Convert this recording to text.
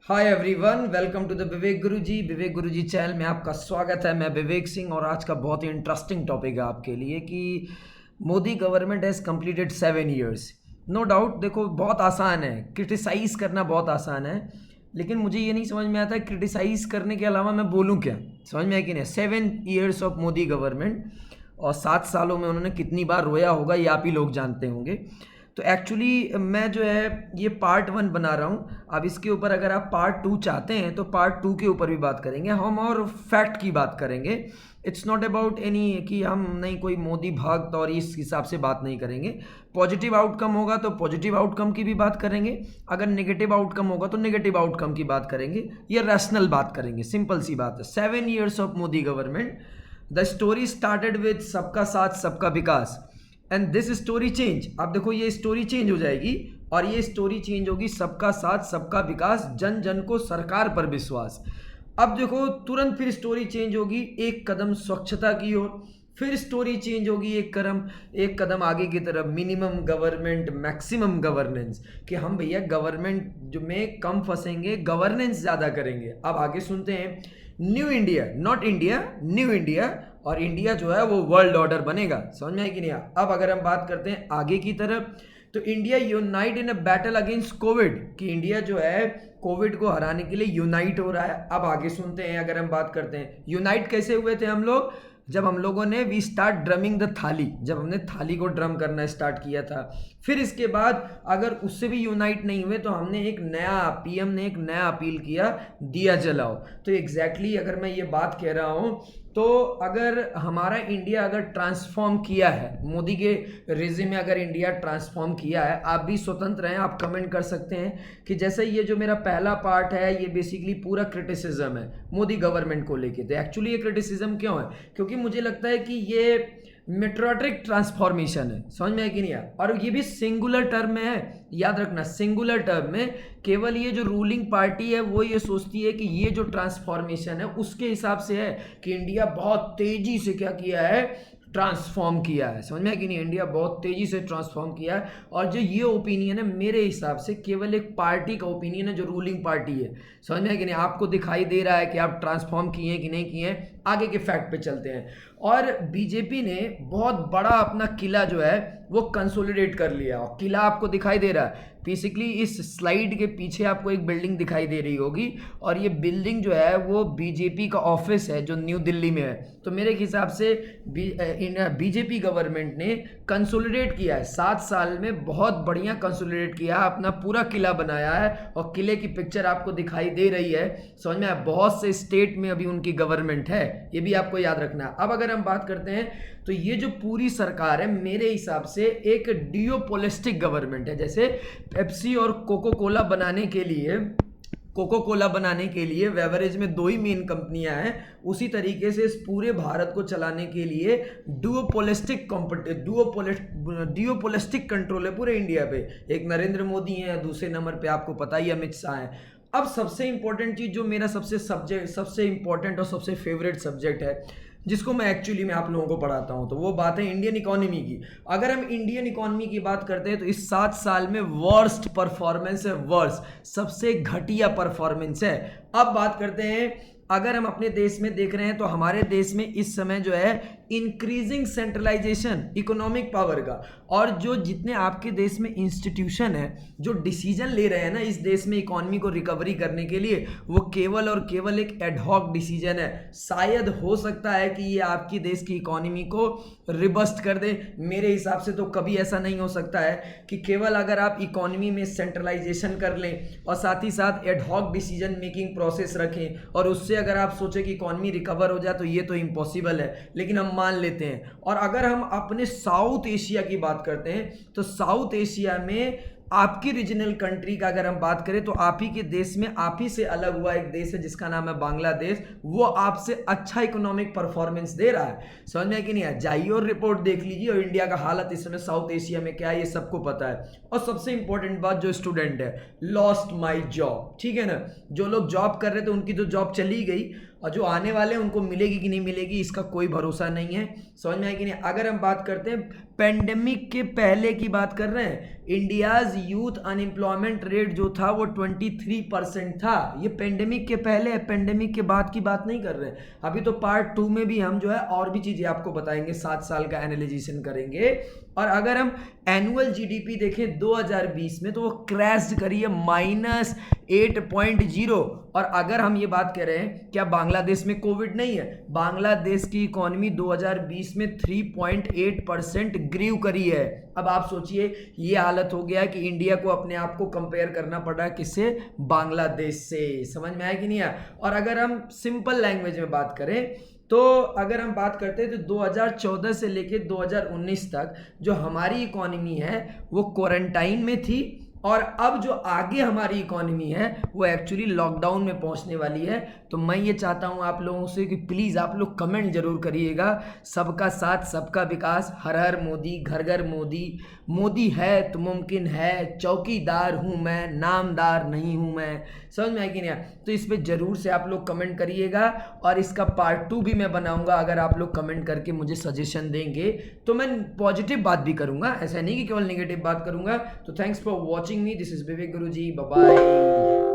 Hi everyone, welcome to the Vivek Guruji channel में आपका स्वागत है। मैं विवेक सिंह और आज का बहुत ही इंटरेस्टिंग टॉपिक है आपके लिए कि Modi government has completed 7 years। No doubt, देखो बहुत आसान है, क्रिटिसाइज़ करना बहुत आसान है, लेकिन मुझे ये नहीं समझ में आता है क्रिटिसाइज़ करने के अलावा मैं बोलूँ क्या। समझ में आया कि नहीं? 7 years ऑफ मोदी गवर्नमेंट और 7 सालों में उन्होंने कितनी बार रोया होगा ये आप ही लोग जानते होंगे। तो एक्चुअली मैं जो है ये पार्ट 1 बना रहा हूँ। अब इसके ऊपर अगर आप पार्ट 2 चाहते हैं तो पार्ट 2 के ऊपर भी बात करेंगे हम और फैक्ट की बात करेंगे। इट्स नॉट अबाउट एनी कि हम नहीं कोई मोदी भक्त और इस हिसाब से बात नहीं करेंगे। पॉजिटिव आउटकम होगा तो पॉजिटिव आउटकम की भी बात करेंगे, अगर नेगेटिव आउटकम होगा तो नेगेटिव आउटकम की बात करेंगे, ये रैशनल बात करेंगे। सिंपल सी बात है। 7 years of Modi government. The story started with सबका साथ सबका विकास एंड दिस स्टोरी चेंज। आप देखो ये स्टोरी चेंज हो जाएगी और ये स्टोरी चेंज होगी सबका साथ सबका विकास, जन जन को सरकार पर विश्वास। अब देखो तुरंत फिर स्टोरी चेंज होगी एक कदम स्वच्छता की ओर, फिर स्टोरी चेंज होगी एक कदम आगे की तरफ, मिनिमम गवर्नमेंट मैक्सिमम गवर्नेंस, कि हम भैया गवर्नमेंट जो में कम फंसेंगे, गवर्नेंस ज़्यादा करेंगे। अब आगे सुनते हैं, new India, not India, new India, और इंडिया जो है वो वर्ल्ड ऑर्डर बनेगा। समझ में आया कि नहीं? अब अगर हम बात करते हैं आगे की तरफ, तो India unite in a battle against Covid, कि इंडिया जो है कोविड को हराने के लिए यूनाइट हो रहा है। अब आगे सुनते हैं, अगर हम बात करते हैं यूनाइट कैसे हुए थे हम लोग, जब हम लोगों ने वी स्टार्ट ड्रमिंग द थाली, जब हमने थाली को ड्रम करना स्टार्ट किया था। फिर इसके बाद अगर उससे भी यूनाइट नहीं हुए तो हमने एक नया पीएम ने एक नया अपील किया, दिया जलाओ। तो एग्जैक्टली अगर मैं ये बात कह रहा हूँ तो अगर हमारा इंडिया अगर ट्रांसफॉर्म किया है, मोदी के रिजिम में अगर इंडिया ट्रांसफॉर्म किया है, आप भी स्वतंत्र हैं, आप कमेंट कर सकते हैं कि जैसे ये जो मेरा पहला पार्ट है ये बेसिकली पूरा क्रिटिसिज्म है मोदी गवर्नमेंट को लेके। तो एक्चुअली ये क्रिटिसिज्म क्यों है? क्योंकि मुझे लगता है कि ये मेट्रोटिक ट्रांसफॉर्मेशन है। समझ में है कि नहीं यार? और ये भी सिंगुलर टर्म में है, याद रखना, सिंगुलर टर्म में। केवल ये जो रूलिंग पार्टी है वो ये सोचती है कि ये जो ट्रांसफॉर्मेशन है उसके हिसाब से है कि इंडिया बहुत तेजी से क्या किया है, ट्रांसफॉर्म किया है। समझ में है कि नहीं? इंडिया बहुत तेजी से ट्रांसफॉर्म किया है। और जो ये ओपिनियन है मेरे हिसाब से केवल एक पार्टी का ओपिनियन है जो रूलिंग पार्टी है। समझ में है कि नहीं? आपको दिखाई दे रहा है कि आप ट्रांसफॉर्म किए हैं कि नहीं किए हैं? आगे के फैक्ट पे चलते हैं। और बीजेपी ने बहुत बड़ा अपना किला जो है वो कंसोलिडेट कर लिया, और किला आपको दिखाई दे रहा है बेसिकली इस स्लाइड के पीछे आपको एक बिल्डिंग दिखाई दे रही होगी, और ये बिल्डिंग जो है वो बीजेपी का ऑफिस है जो न्यू दिल्ली में है। तो मेरे हिसाब से बीजेपी गवर्नमेंट ने कंसोलिडेट किया है, 7 साल में बहुत बढ़िया कंसोलिडेट किया है, अपना पूरा किला बनाया है, और किले की पिक्चर आपको दिखाई दे रही है। समझ में आया? बहुत से स्टेट में अभी उनकी गवर्नमेंट है, ये भी आपको याद रखना है। अब अगर हम बात करते हैं तो ये जो पूरी सरकार है मेरे हिसाब से एक डियोपोलिस्टिक गवर्नमेंट है। जैसे पेप्सी और कोको कोला बनाने के लिए बेवरेज में 2 ही मेन कंपनियां हैं, उसी तरीके से इस पूरे भारत को चलाने के लिए डियोपोलिस्टिक कंट्रोल है पूरे इंडिया पे। एक नरेंद्र मोदी हैं, दूसरे नंबर पे आपको पता ही अमित शाह हैं। अब सबसे इंपॉर्टेंट चीज़ जो मेरा सबसे इंपॉर्टेंट और सबसे फेवरेट सब्जेक्ट है, जिसको मैं एक्चुअली में आप लोगों को पढ़ाता हूं, तो वो बात है इंडियन इकोनॉमी की। अगर हम इंडियन इकोनॉमी की बात करते हैं तो इस 7 साल में वर्स्ट परफॉर्मेंस है, वर्स्ट, सबसे घटिया परफॉर्मेंस है। अब बात करते हैं, अगर हम अपने देश में देख रहे हैं तो हमारे देश में इस समय जो है इंक्रीजिंग सेंट्रलाइजेशन इकोनॉमिक पावर का, और जो जितने आपके देश में इंस्टीट्यूशन है जो डिसीजन ले रहे हैं ना इस देश में इकोनॉमी को रिकवरी करने के लिए, वो केवल और केवल एक एडहॉक डिसीजन है। शायद हो सकता है कि ये आपकी देश की इकोनॉमी को रिबस्ट कर दे, मेरे हिसाब से तो कभी ऐसा नहीं हो सकता है कि केवल अगर आप इकोनॉमी में सेंट्रलाइजेशन कर लें और साथ ही साथ एडहॉक डिसीजन मेकिंग प्रोसेस रखें और उससे अगर आप सोचें कि इकोनॉमी रिकवर हो जाए, तो ये तो इम्पॉसिबल है, लेकिन हम मान लेते हैं। और अगर हम अपने साउथ एशिया की बात करते हैं तो साउथ एशिया में आपकी रीजनल कंट्री का अगर हम बात करें तो आप ही के देश में आप ही से अलग हुआ एक देश है जिसका नाम है बांग्लादेश, वो आपसे अच्छा इकोनॉमिक परफॉर्मेंस दे रहा है। समझ में है कि नहीं है? जाइए और रिपोर्ट देख लीजिए, और इंडिया का हालत इस समय साउथ एशिया में क्या है ये सबको पता है। और सबसे इंपॉर्टेंट बात, जो स्टूडेंट है लॉस्ट माई जॉब, ठीक है ना, जो लोग जॉब कर रहे थे उनकी तो जॉब चली गई, और जो आने वाले हैं उनको मिलेगी कि नहीं मिलेगी इसका कोई भरोसा नहीं है। समझ में आए कि नहीं? अगर हम बात करते हैं पेंडेमिक के पहले की बात कर रहे हैं, इंडियाज यूथ अनएम्प्लॉयमेंट रेट जो था वो 23% था। ये पेंडेमिक के पहले, पेंडेमिक के बाद की बात नहीं कर रहे। अभी तो पार्ट 2 में भी हम जो है और भी चीज़ें आपको बताएंगे, 7 साल का एनालिसिस करेंगे। और अगर हम एनुअल जीडीपी देखें 2020 में तो वो क्रैश करी है -8.0। और अगर हम ये बात कर रहे हैं क्या बांग्लादेश में कोविड नहीं है, बांग्लादेश की इकोनॉमी 2020 में 3.8% ग्रीव करी है। अब आप सोचिए ये हालत हो गया कि इंडिया को अपने आप को कंपेयर करना पड़ रहा है किससे, बांग्लादेश से। समझ में आया कि नहीं आया। और अगर हम सिंपल लैंग्वेज में बात करें तो अगर हम बात करते हैं तो 2014 से लेके 2019 तक जो हमारी इकोनॉमी है वो क्वारंटाइन में थी, और अब जो आगे हमारी इकोनॉमी है वो एक्चुअली लॉकडाउन में पहुंचने वाली है। तो मैं ये चाहता हूं आप लोगों से कि प्लीज़ आप लोग कमेंट जरूर करिएगा। सबका साथ सबका विकास, हर हर मोदी, घर घर मोदी, मोदी है तो मुमकिन है, चौकीदार हूं मैं, नामदार नहीं हूं मैं। समझ में आया कि नहीं आया? तो इस पर जरूर से आप लोग कमेंट करिएगा, और इसका पार्ट 2 भी मैं बनाऊंगा। अगर आप लोग कमेंट करके मुझे सजेशन देंगे तो मैं पॉजिटिव बात भी करूंगा, ऐसा नहीं कि केवल नेगेटिव बात करूंगा। तो thanks for watching me, this is Vivek Guruji, bye bye.